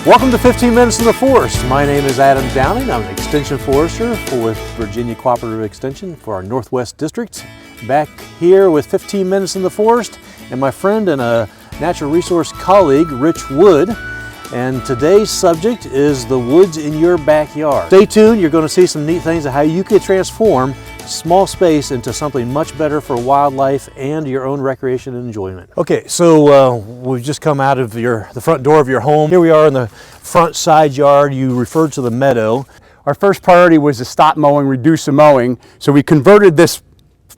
Welcome to 15 Minutes in the Forest. My name is Adam Downing. I'm an extension forester with Virginia Cooperative Extension for our Northwest District. Back here with 15 Minutes in the Forest and my friend and a natural resource colleague, Rich Wood. And today's subject is the woods in your backyard. Stay tuned, you're going to see some neat things of how you could transform small space into something much better for wildlife and your own recreation and enjoyment. Okay, so we've just come out of the front door of your home. Here we are in the front side yard. You referred to the meadow. Our first priority was to stop mowing, reduce the mowing. So we converted this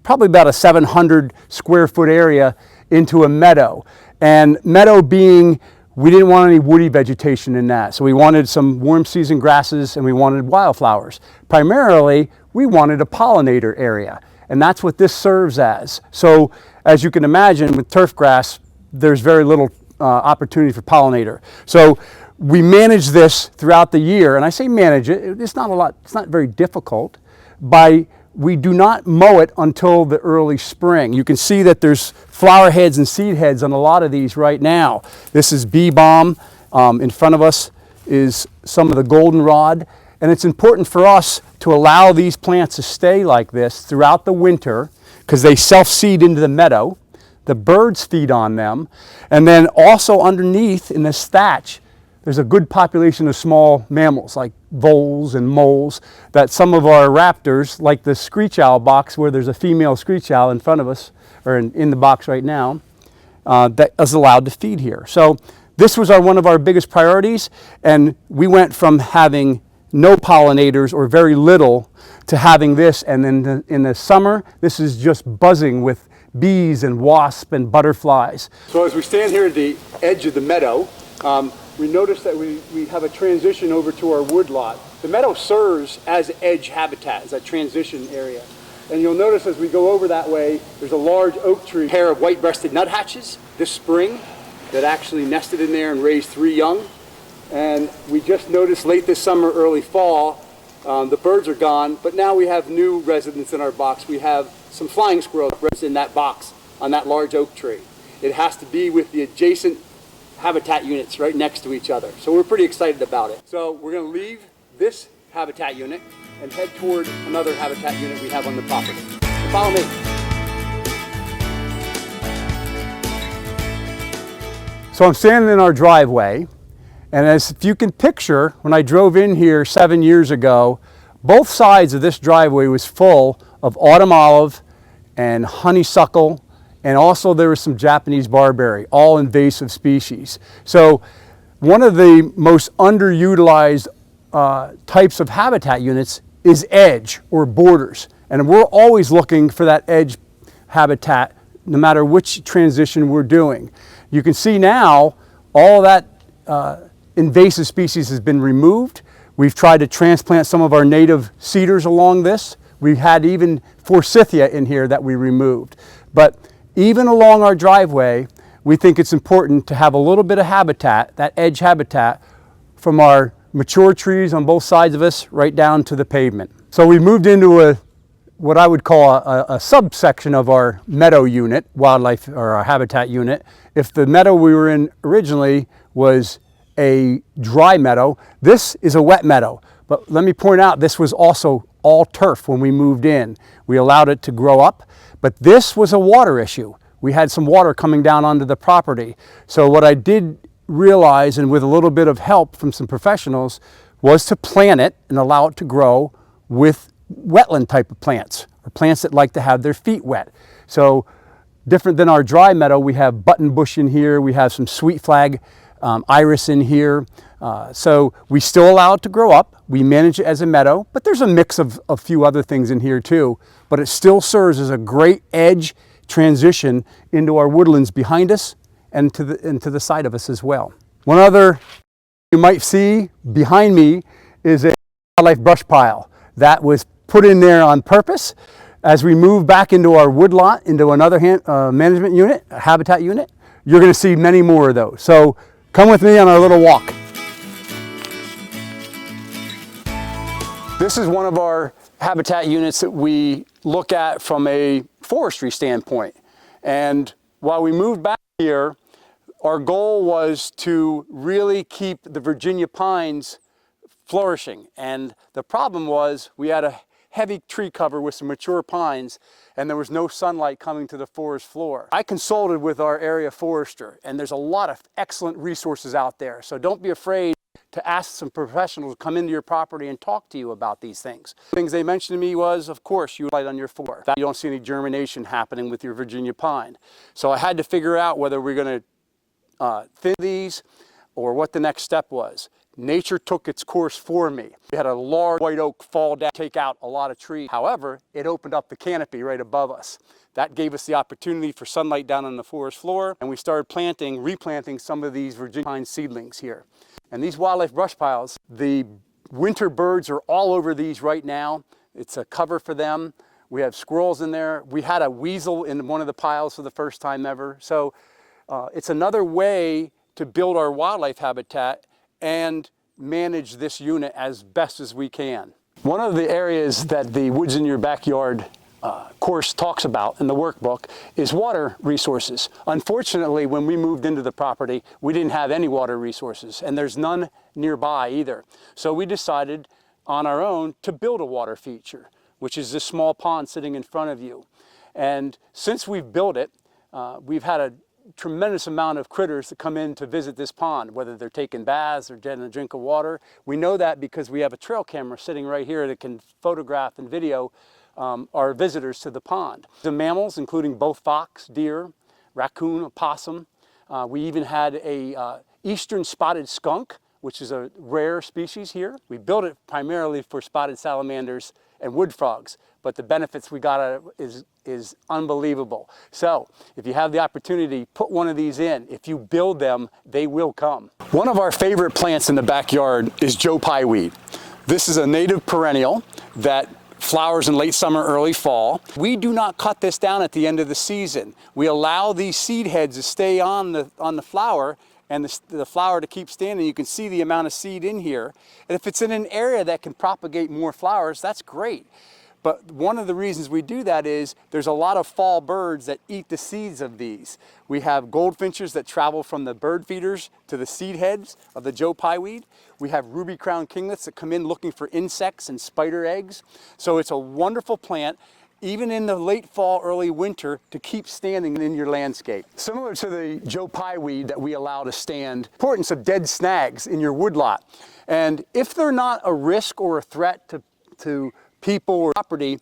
probably about a 700 square foot area into a meadow. And meadow being, we didn't want any woody vegetation in that. So we wanted some warm season grasses and we wanted wildflowers. Primarily, we wanted a pollinator area, and that's what this serves as. So as you can imagine, with turf grass, there's very little opportunity for pollinator. So we manage this throughout the year, and I say manage it, it's not a lot, it's not very difficult. We do not mow it until the early spring. You can see that there's flower heads and seed heads on a lot of these right now. This is bee balm. In front of us is some of the goldenrod. And it's important for us to allow these plants to stay like this throughout the winter because they self-seed into the meadow. The birds feed on them. And then also underneath in this thatch, there's a good population of small mammals like voles and moles that some of our raptors, like the screech owl box where there's a female screech owl in front of us, or in the box right now, that is allowed to feed here. So this was one of our biggest priorities, and we went from having no pollinators or very little to having this, and then in the summer this is just buzzing with bees and wasps and butterflies. So as we stand here at the edge of the meadow, we notice that we have a transition over to our wood lot. The meadow serves as edge habitat, as a transition area. And you'll notice as we go over that way, there's a large oak tree, a pair of white-breasted nuthatches this spring that actually nested in there and raised 3 young. And we just noticed late this summer, early fall, the birds are gone, but now we have new residents in our box. We have some flying squirrels in that box on that large oak tree. It has to be with the adjacent habitat units right next to each other. So we're pretty excited about it. So we're going to leave this habitat unit and head toward another habitat unit we have on the property. So follow me. So I'm standing in our driveway. And as if you can picture, when I drove in here 7 years ago, both sides of this driveway was full of autumn olive and honeysuckle, and also there was some Japanese barberry, all invasive species. So one of the most underutilized types of habitat units is edge or borders. And we're always looking for that edge habitat, no matter which transition we're doing. You can see now all that invasive species has been removed. We've tried to transplant some of our native cedars along this. We had even forsythia in here that we removed. But even along our driveway, we think it's important to have a little bit of habitat, that edge habitat, from our mature trees on both sides of us right down to the pavement. So we moved into what I would call a subsection of our meadow unit, wildlife or our habitat unit. If the meadow we were in originally was a dry meadow, this is a wet meadow. But let me point out, this was also all turf when we moved in. We allowed it to grow up, but this was a water issue. We had some water coming down onto the property. So what I did realize, and with a little bit of help from some professionals, was to plant it and allow it to grow with wetland type of plants, or plants that like to have their feet wet. So different than our dry meadow, we have button bush in here, we have some sweet flag iris in here. So we still allow it to grow up. We manage it as a meadow, but there's a mix of a few other things in here too. But it still serves as a great edge transition into our woodlands behind us and to the side of us as well. One other you might see behind me is a wildlife brush pile that was put in there on purpose. As we move back into our wood lot, into another management unit, a habitat unit, you're going to see many more of those. So come with me on our little walk. This is one of our habitat units that we look at from a forestry standpoint. And while we moved back here, our goal was to really keep the Virginia pines flourishing. And the problem was we had a heavy tree cover with some mature pines, and there was no sunlight coming to the forest floor. I consulted with our area forester, and there's a lot of excellent resources out there. So don't be afraid to ask some professionals to come into your property and talk to you about these things. Things they mentioned to me was, of course, you light on your floor. That you don't see any germination happening with your Virginia pine. So I had to figure out whether we're going to thin these or what the next step was. Nature took its course for me. We had a large white oak fall down, take out a lot of trees. However, it opened up the canopy right above us. That gave us the opportunity for sunlight down on the forest floor, and we started replanting some of these Virginia pine seedlings here. And these wildlife brush piles, the winter birds are all over these right now. It's a cover for them. We have squirrels in there. We had a weasel in one of the piles for the first time ever. So it's another way to build our wildlife habitat and manage this unit as best as we can. One of the areas that the Woods in Your Backyard course talks about in the workbook is water resources. Unfortunately, when we moved into the property, we didn't have any water resources, and there's none nearby either. So we decided on our own to build a water feature, which is this small pond sitting in front of you. And since we've built it, we've had a tremendous amount of critters that come in to visit this pond, whether they're taking baths or getting a drink of water. We know that because we have a trail camera sitting right here that can photograph and video our visitors to the pond. The mammals, including both fox, deer, raccoon, opossum. We even had a eastern spotted skunk, which is a rare species here. We built it primarily for spotted salamanders and wood frogs, but the benefits we got out of it is unbelievable. So if you have the opportunity, put one of these in. If you build them, they will come. One of our favorite plants in the backyard is Joe Pye weed. This is a native perennial that flowers in late summer, early fall. We do not cut this down at the end of the season. We allow these seed heads to stay on the flower and the flower to keep standing. You can see the amount of seed in here. And if it's in an area that can propagate more flowers, that's great. But one of the reasons we do that is there's a lot of fall birds that eat the seeds of these. We have goldfinches that travel from the bird feeders to the seed heads of the Joe Pye weed. We have ruby crowned kinglets that come in looking for insects and spider eggs. So it's a wonderful plant, even in the late fall, early winter, to keep standing in your landscape. Similar to the Joe Pye weed that we allow to stand, importance of dead snags in your woodlot. And if they're not a risk or a threat to people or property,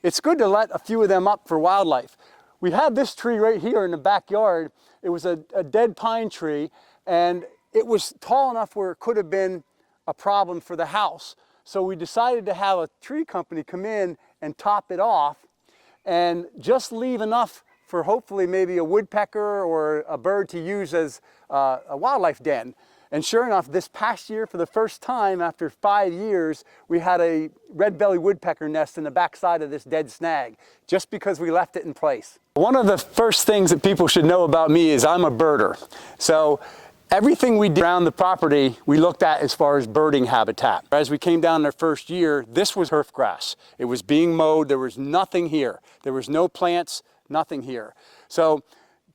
it's good to let a few of them up for wildlife. We had this tree right here in the backyard. It was a dead pine tree, and it was tall enough where it could have been a problem for the house. So we decided to have a tree company come in and top it off and just leave enough for hopefully maybe a woodpecker or a bird to use as a wildlife den. And sure enough, this past year, for the first time after 5 years, we had a red-bellied woodpecker nest in the backside of this dead snag, just because we left it in place. One of the first things that people should know about me is I'm a birder. So everything we did around the property, we looked at as far as birding habitat. As we came down their first year, this was turf grass. It was being mowed. There was nothing here. There was no plants, nothing here. So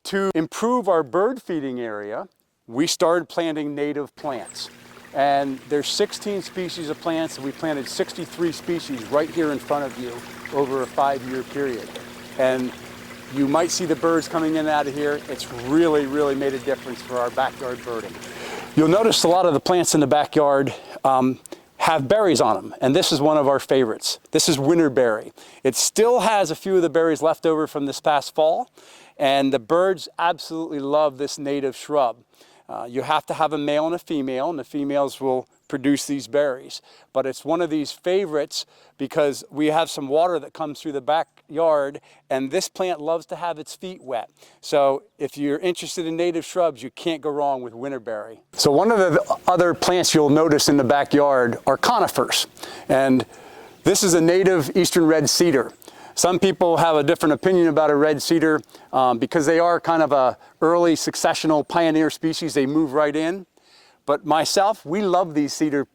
to improve our bird feeding area, we started planting native plants. And there's 16 species of plants, and we planted 63 species right here in front of you over a 5-year period. And you might see the birds coming in and out of here. It's really, really made a difference for our backyard birding. You'll notice a lot of the plants in the backyard have berries on them, and this is one of our favorites. This is winterberry. It still has a few of the berries left over from this past fall, and the birds absolutely love this native shrub. You have to have a male and a female, and the females will produce these berries. But it's one of these favorites because we have some water that comes through the backyard, and this plant loves to have its feet wet. So if you're interested in native shrubs, you can't go wrong with winterberry. So one of the other plants you'll notice in the backyard are conifers. And this is a native eastern red cedar. Some people have a different opinion about a red cedar because they are kind of a early successional pioneer species. They move right in. But myself, we love these cedar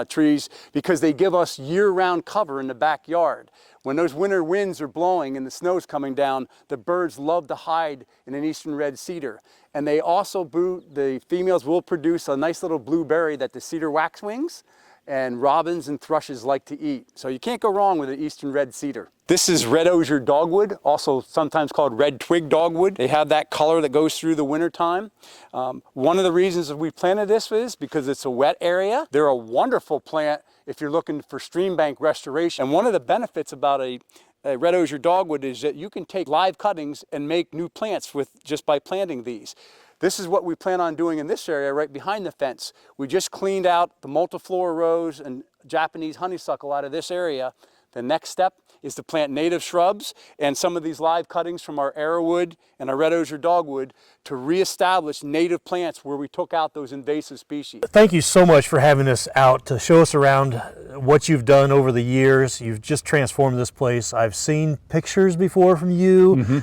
trees because they give us year-round cover in the backyard. When those winter winds are blowing and the snow's coming down, the birds love to hide in an eastern red cedar. And they also, the females will produce a nice little blue berry that the cedar waxwings and robins and thrushes like to eat. So you can't go wrong with an eastern red cedar. This is red osier dogwood, also sometimes called red twig dogwood. They have that color that goes through the winter time. One of the reasons that we planted this is because it's a wet area. They're a wonderful plant if you're looking for stream bank restoration. And one of the benefits about a red osier dogwood is that you can take live cuttings and make new plants just by planting these. This is what we plan on doing in this area right behind the fence. We just cleaned out the multiflora rose and Japanese honeysuckle out of this area. The next step is to plant native shrubs and some of these live cuttings from our arrowwood and our red osier dogwood to reestablish native plants where we took out those invasive species. Thank you so much for having us out to show us around what you've done over the years. You've just transformed this place. I've seen pictures before from you.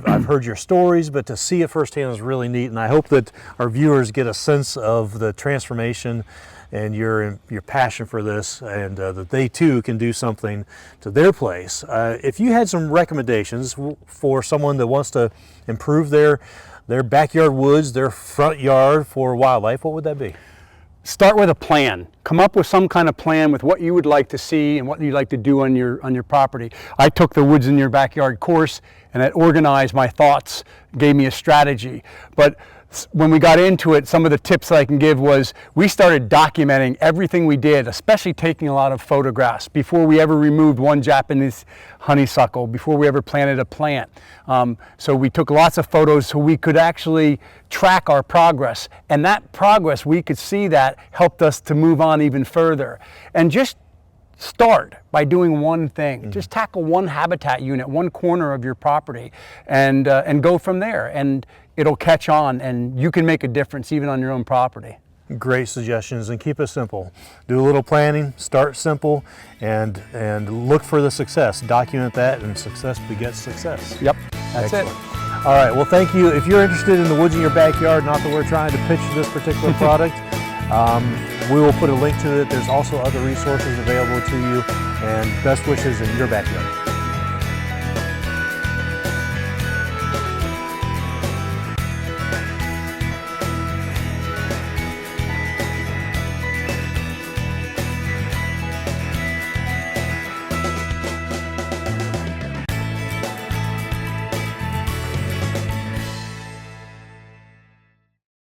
I've heard your stories, but to see it firsthand is really neat. And I hope that our viewers get a sense of the transformation and your passion for this, and that they too can do something to their place. If you had some recommendations for someone that wants to improve their backyard woods, their front yard for wildlife, what would that be? Start with a plan. Come up with some kind of plan with what you would like to see and what you'd like to do on your property. I took the Woods in Your Backyard course, and it organized my thoughts, gave me a strategy. But when we got into it, some of the tips that I can give was we started documenting everything we did, especially taking a lot of photographs before we ever removed one Japanese honeysuckle, before we ever planted a plant. So we took lots of photos so we could actually track our progress. And that progress, we could see that helped us to move on even further. And just start by doing one thing. Just tackle one habitat unit, one corner of your property, and go from there. And it'll catch on, and you can make a difference even on your own property. Great suggestions, and keep it simple. Do a little planning, start simple, and look for the success. Document that, and success begets success. Yep, that's Excellent. it. All right, well, thank you. If you're interested in the woods in your backyard, not that we're trying to pitch this particular product, we will put a link to it. There's also other resources available to you, and best wishes in your backyard.